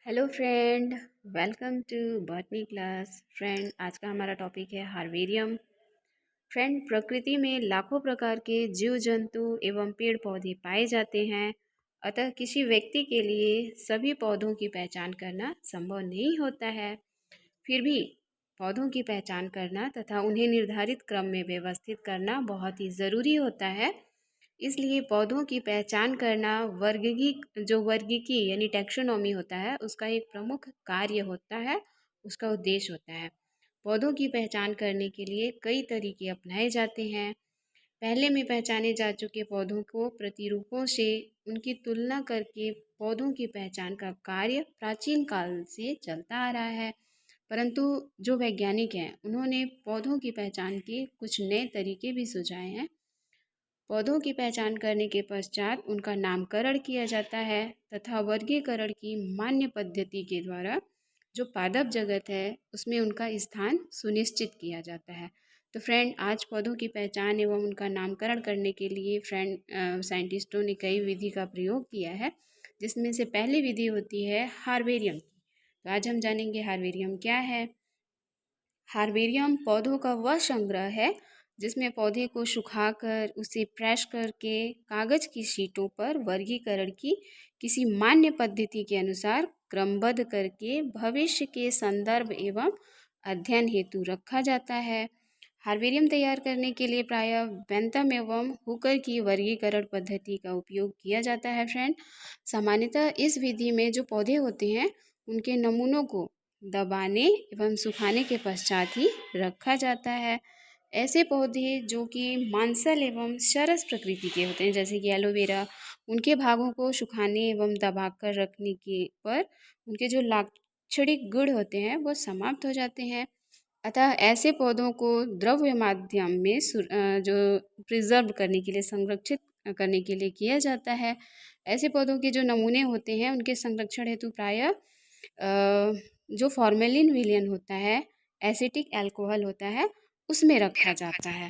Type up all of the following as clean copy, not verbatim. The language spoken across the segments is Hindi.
Hello friend, welcome to botany class. Friend, आज का हमारा टॉपिक है हार्वेरियम। फ्रेंड, प्रकृति में लाखों प्रकार के जीव जंतु एवं पेड़ पौधे पाए जाते हैं। अतः किसी व्यक्ति के लिए सभी पौधों की पहचान करना संभव नहीं होता है। फिर भी पौधों की पहचान करना तथा उन्हें निर्धारित क्रम में व्यवस्थित करना बहुत ही ज़रूरी होता है। इसलिए पौधों की पहचान करना वर्गीकी यानी टैक्सोनॉमी होता है, उसका एक प्रमुख कार्य होता है, उसका उद्देश्य होता है। पौधों की पहचान करने के लिए कई तरीके अपनाए जाते हैं। पहले में पहचाने जा चुके पौधों को प्रतिरूपों से उनकी तुलना करके पौधों की पहचान का कार्य प्राचीन काल से चलता आ रहा है। परंतु जो वैज्ञानिक हैं, उन्होंने पौधों की पहचान के कुछ नए तरीके भी सुझाए हैं। पौधों की पहचान करने के पश्चात उनका नामकरण किया जाता है तथा वर्गीकरण की मान्य पद्धति के द्वारा जो पादप जगत है उसमें उनका स्थान सुनिश्चित किया जाता है। तो फ्रेंड, आज पौधों की पहचान एवं उनका नामकरण करने के लिए साइंटिस्टों ने कई विधि का प्रयोग किया है, जिसमें से पहली विधि होती है हार्वेरियम की। तो आज हम जानेंगे हार्वेरियम क्या है। हार्बेरियम पौधों का वह संग्रह है जिसमें पौधे को सुखाकर उसे प्रेस करके कागज की शीटों पर वर्गीकरण की किसी मान्य पद्धति के अनुसार क्रमबद्ध करके भविष्य के संदर्भ एवं अध्ययन हेतु रखा जाता है। हार्बेरियम तैयार करने के लिए प्रायः बेंथम एवं हुकर की वर्गीकरण पद्धति का उपयोग किया जाता है। फ्रेंड, सामान्यतः इस विधि में जो पौधे होते हैं उनके नमूनों को दबाने एवं सुखाने के पश्चात ही रखा जाता है। ऐसे पौधे जो कि मांसल एवं सरस प्रकृति के होते हैं, जैसे कि एलोवेरा, उनके भागों को सुखाने एवं दबाकर रखने के पर उनके जो लाक्षणिक गुण होते हैं वो समाप्त हो जाते हैं। अतः ऐसे पौधों को द्रव्य माध्यम में जो प्रिजर्व करने के लिए, संरक्षित करने के लिए किया जाता है। ऐसे पौधों के जो नमूने होते हैं उनके संरक्षण हेतु प्रायः जो फॉर्मेलिन विलयन होता है, एसिटिक अल्कोहल होता है, उसमें रखा जाता है।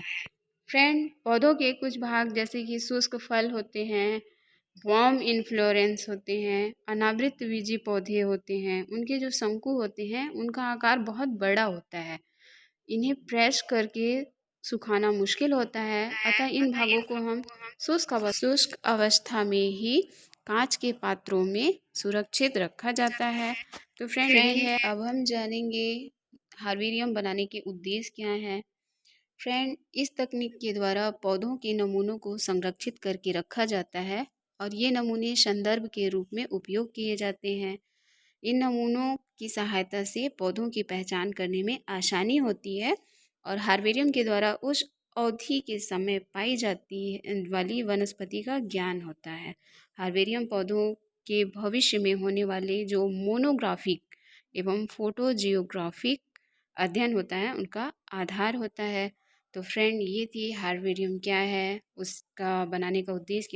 फ्रेंड, पौधों के कुछ भाग जैसे कि शुष्क फल होते हैं, वॉर्म इन्फ्लोरेंस होते हैं, अनावृत बीजी पौधे होते हैं, उनके जो शंकु होते हैं उनका आकार बहुत बड़ा होता है। इन्हें प्रेस करके सुखाना मुश्किल होता है, अतः इन भागों को हम शुष्क अवस्था में ही कांच के पात्रों में सुरक्षित रखा जाता है। तो फ्रेंड, ये है। अब हम जानेंगे हार्बेरियम बनाने के उद्देश्य क्या है। फ्रेंड, इस तकनीक के द्वारा पौधों के नमूनों को संरक्षित करके रखा जाता है और ये नमूने संदर्भ के रूप में उपयोग किए जाते हैं। इन नमूनों की सहायता से पौधों की पहचान करने में आसानी होती है और हार्बेरियम के द्वारा उस अवधि के समय पाई जाती वाली वनस्पति का ज्ञान होता है। हार्बेरियम पौधों के भविष्य में होने वाले जो मोनोग्राफिक एवं फोटोजियोग्राफिक अध्ययन होता है उनका आधार होता है। तो फ्रेंड, ये थी हार्बेरियम क्या है, उसका बनाने का उद्देश्य